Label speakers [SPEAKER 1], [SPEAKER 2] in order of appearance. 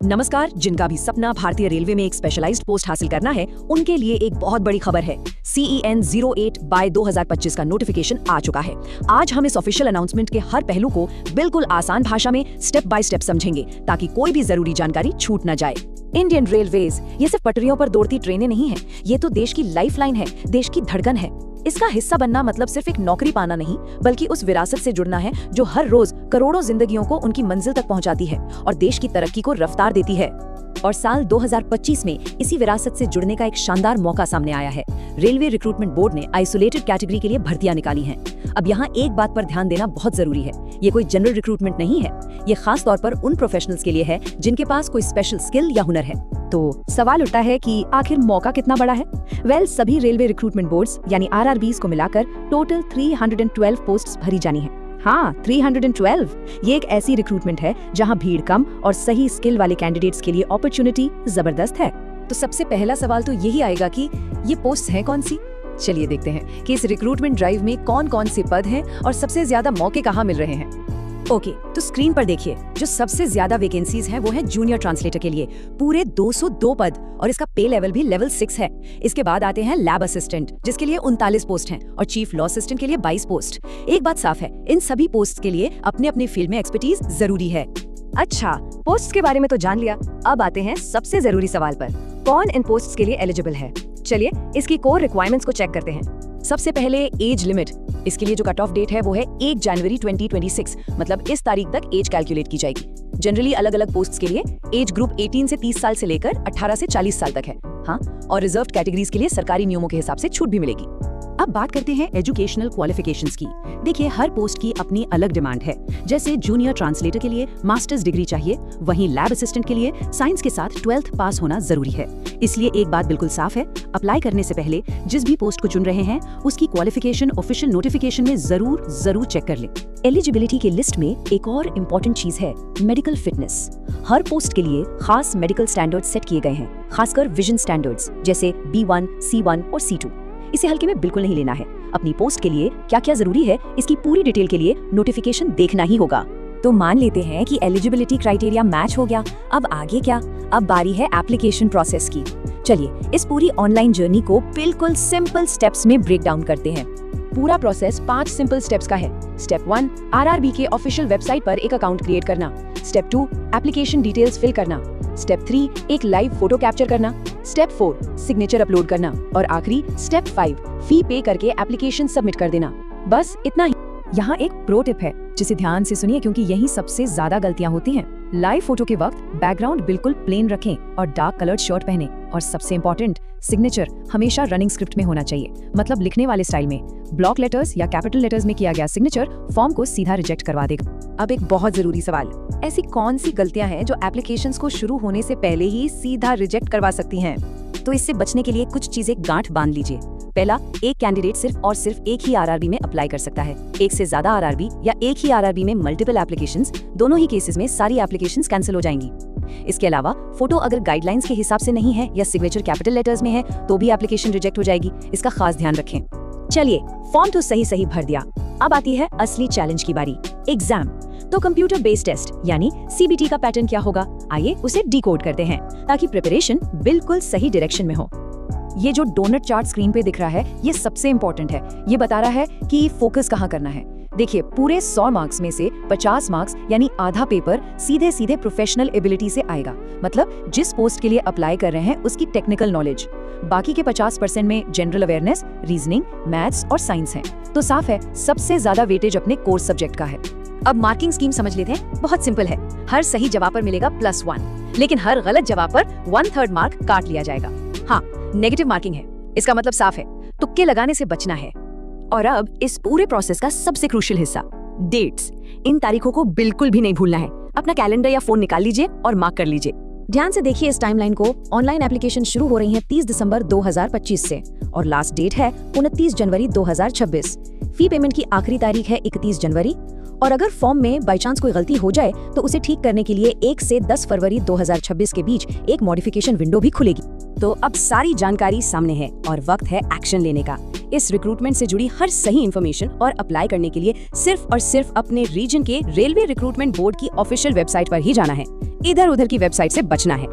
[SPEAKER 1] नमस्कार। जिनका भी सपना भारतीय रेलवे में एक स्पेशलाइज्ड पोस्ट हासिल करना है, उनके लिए एक बहुत बड़ी खबर है। CEN 08/2025 का नोटिफिकेशन आ चुका है। आज हम इस ऑफिशियल अनाउंसमेंट के हर पहलू को बिल्कुल आसान भाषा में स्टेप बाय स्टेप समझेंगे, ताकि कोई भी जरूरी जानकारी छूट न जाए। इंडियन रेलवेज ये सिर्फ पटरियों पर दौड़ती ट्रेनें नहीं है, ये तो देश की लाइफलाइन है, देश की धड़कन है। इसका हिस्सा बनना मतलब सिर्फ एक नौकरी पाना नहीं, बल्कि उस विरासत से जुड़ना है जो हर रोज करोड़ों जिंदगियों को उनकी मंजिल तक पहुंचाती है और देश की तरक्की को रफ्तार देती है। और साल 2025 में इसी विरासत से जुड़ने का एक शानदार मौका सामने आया है। रेलवे रिक्रूटमेंट बोर्ड ने आइसोलेटेड कैटेगरी के लिए भर्तियां निकाली हैं। अब यहाँ एक बात पर ध्यान देना बहुत जरूरी है, ये कोई जनरल रिक्रूटमेंट नहीं है। ये खास तौर पर उन प्रोफेशनल्स के लिए है जिनके पास कोई स्पेशल स्किल या हुनर है। तो सवाल उठता है कि आखिर मौका कितना बड़ा है? सभी रेलवे रिक्रूटमेंट बोर्ड्स यानी RRBs को मिलाकर टोटल 312 पोस्ट्स भरी जानी है। हाँ, 312। ये एक ऐसी रिक्रूटमेंट है जहां भीड़ कम और सही स्किल वाले कैंडिडेट्स के लिए अपॉर्चुनिटी जबरदस्त है। तो सबसे पहला सवाल तो यही आएगा कि ये पोस्ट है कौन सी। चलिए देखते हैं कि इस रिक्रूटमेंट ड्राइव में कौन कौन से पद हैं और सबसे ज्यादा मौके कहाँ मिल रहे हैं। ओके, तो स्क्रीन पर देखिए, जो सबसे ज्यादा वैकेंसीज हैं वो है जूनियर ट्रांसलेटर के लिए, पूरे 202 पद, और इसका पे लेवल भी लेवल 6 है। इसके बाद आते हैं लैब असिस्टेंट, जिसके लिए 39 पोस्ट हैं, और चीफ लॉ असिस्टेंट के लिए 22 पोस्ट। एक बात साफ है, इन सभी पोस्ट के लिए अपने अपने फील्ड में एक्सपर्टीज जरूरी है। अच्छा, पोस्ट के बारे में तो जान लिया, अब आते हैं सबसे जरूरी सवाल पर, कौन इन पोस्ट के लिए एलिजिबल है। चलिए इसकी कोर रिक्वायरमेंट्स को चेक करते हैं। सबसे पहले एज लिमिट, इसके लिए जो कट ऑफ डेट है वो है 1 जनवरी 2026, मतलब इस तारीख तक एज कैलकुलेट की जाएगी। जनरली अलग अलग पोस्ट्स के लिए एज ग्रुप 18 से 30 साल से लेकर 18 से 40 साल तक है। हाँ, और रिजर्व्ड कैटेगरीज के लिए सरकारी नियमों के हिसाब से छूट भी मिलेगी। अब बात करते हैं एजुकेशनल क्वालिफिकेशंस की। देखिए, हर पोस्ट की अपनी अलग डिमांड है। जैसे जूनियर ट्रांसलेटर के लिए मास्टर्स डिग्री चाहिए, वहीं लैब असिस्टेंट के लिए साइंस के साथ 12th पास होना जरूरी है। इसलिए एक बात बिल्कुल साफ है, अप्लाई करने से पहले जिस भी पोस्ट को चुन रहे हैं उसकी क्वालिफिकेशन ऑफिशियल नोटिफिकेशन में जरूर चेक कर लें। एलिजिबिलिटी की लिस्ट में एक और इम्पोर्टेंट चीज है मेडिकल फिटनेस। हर पोस्ट के लिए खास मेडिकल स्टैंडर्ड्स सेट किए गए हैं, खासकर विजन स्टैंडर्ड्स जैसे B1, C1 और C2। इसे हल्के में बिल्कुल नहीं लेना है। अपनी पोस्ट के लिए क्या क्या जरूरी है, इसकी पूरी डिटेल के लिए नोटिफिकेशन देखना ही होगा। तो मान लेते हैं कि एलिजिबिलिटी क्राइटेरिया मैच हो गया। अब आगे क्या? अब बारी है एप्लीकेशन प्रोसेस की। चलिए इस पूरी ऑनलाइन जर्नी को बिल्कुल सिंपल स्टेप्स में ब्रेक डाउन करते हैं। पूरा प्रोसेस 5 सिंपल स्टेप्स का है। स्टेप 1, RRB के ऑफिशियल वेबसाइट पर एक अकाउंट क्रिएट करना। स्टेप 2, एप्लीकेशन डिटेल्स फिल करना। स्टेप 3, एक लाइव फोटो कैप्चर करना। स्टेप 4, सिग्नेचर अपलोड करना। और आखिरी स्टेप 5, फी पे करके एप्लीकेशन सबमिट कर देना। बस इतना ही। यहाँ एक प्रो टिप है, जिसे ध्यान से सुनिए क्योंकि यही सबसे ज्यादा गलतियां होती हैं। लाइव फोटो के वक्त बैकग्राउंड बिल्कुल प्लेन रखें और डार्क कलर्ड शर्ट पहने। और सबसे इम्पोर्टेंट, सिग्नेचर हमेशा रनिंग स्क्रिप्ट में होना चाहिए, मतलब लिखने वाले स्टाइल में। ब्लॉक लेटर्स या कैपिटल लेटर्स में किया गया सिग्नेचर फॉर्म को सीधा रिजेक्ट करवा देगा। अब एक बहुत जरूरी सवाल, ऐसी कौन सी गलतियां हैं जो एप्लीकेशंस को शुरू होने से पहले ही सीधा रिजेक्ट करवा सकती हैं? तो इससे बचने के लिए कुछ चीजें गांठ बांध लीजिए। पहला, एक कैंडिडेट सिर्फ और सिर्फ एक ही RRB में अप्लाई कर सकता है। एक से ज्यादा RRB या एक ही RRB में मल्टीपल एप्लीकेशंस, दोनों ही केसेस में सारी एप्लीकेशंस कैंसिल हो जाएंगी। इसके अलावा फोटो अगर गाइडलाइंस के हिसाब से नहीं है या सिग्नेचर कैपिटल लेटर्स में है तो भी एप्लीकेशन रिजेक्ट हो जाएगी। इसका खास ध्यान रखें। चलिए, फॉर्म तो सही भर दिया। अब आती है असली चैलेंज की बारी, एग्जाम। तो कंप्यूटर बेस्ड टेस्ट यानी CBT का पैटर्न क्या होगा, आइए उसे डिकोड करते हैं ताकि प्रिपरेशन बिल्कुल सही डायरेक्शन में हो। ये जो डोनट चार्ट स्क्रीन पे दिख रहा है, ये सबसे इंपॉर्टेंट है। ये बता रहा है कि फोकस कहाँ करना है। देखिए, पूरे 100 मार्क्स में से 50 मार्क्स यानी आधा पेपर सीधे प्रोफेशनल एबिलिटी से आएगा, मतलब जिस पोस्ट के लिए अप्लाई कर रहे हैं उसकी टेक्निकल नॉलेज। बाकी के 50% में जनरल अवेयरनेस, रीजनिंग, मैथ्स और साइंस है। तो साफ है, सबसे ज्यादा वेटेज अपने कोर्स सब्जेक्ट का है। अब मार्किंग स्कीम समझ लेते हैं। बहुत सिंपल है, हर सही जवाब पर मिलेगा +1, लेकिन हर गलत जवाब पर 1/3 मार्क काट लिया जाएगा। हाँ, नेगेटिव मार्किंग है। इसका मतलब साफ है, तुक्के लगाने से बचना है। और अब इस पूरे प्रोसेस का सबसे क्रूशियल हिस्सा, डेट्स। इन तारीखों को बिल्कुल भी नहीं भूलना है। अपना कैलेंडर या फोन निकाल लीजिए और मार्क कर लीजिए। ध्यान से देखिए इस टाइमलाइन को। ऑनलाइन एप्लीकेशन शुरू हो रही है 30 दिसंबर 2025 से और लास्ट डेट है 29 जनवरी 2026। फी पेमेंट की आखिरी तारीख है 31 जनवरी। और अगर फॉर्म में बाई चांस कोई गलती हो जाए तो उसे ठीक करने के लिए 1 से 10 फरवरी 2026 के बीच एक मॉडिफिकेशन विंडो भी खुलेगी। तो अब सारी जानकारी सामने है और वक्त है एक्शन लेने का। इस रिक्रूटमेंट से जुड़ी हर सही इन्फॉर्मेशन और अप्लाई करने के लिए सिर्फ और सिर्फ अपने रीजन के रेलवे रिक्रूटमेंट बोर्ड की ऑफिशियल वेबसाइट पर ही जाना है। इधर उधर की वेबसाइट से बचना है।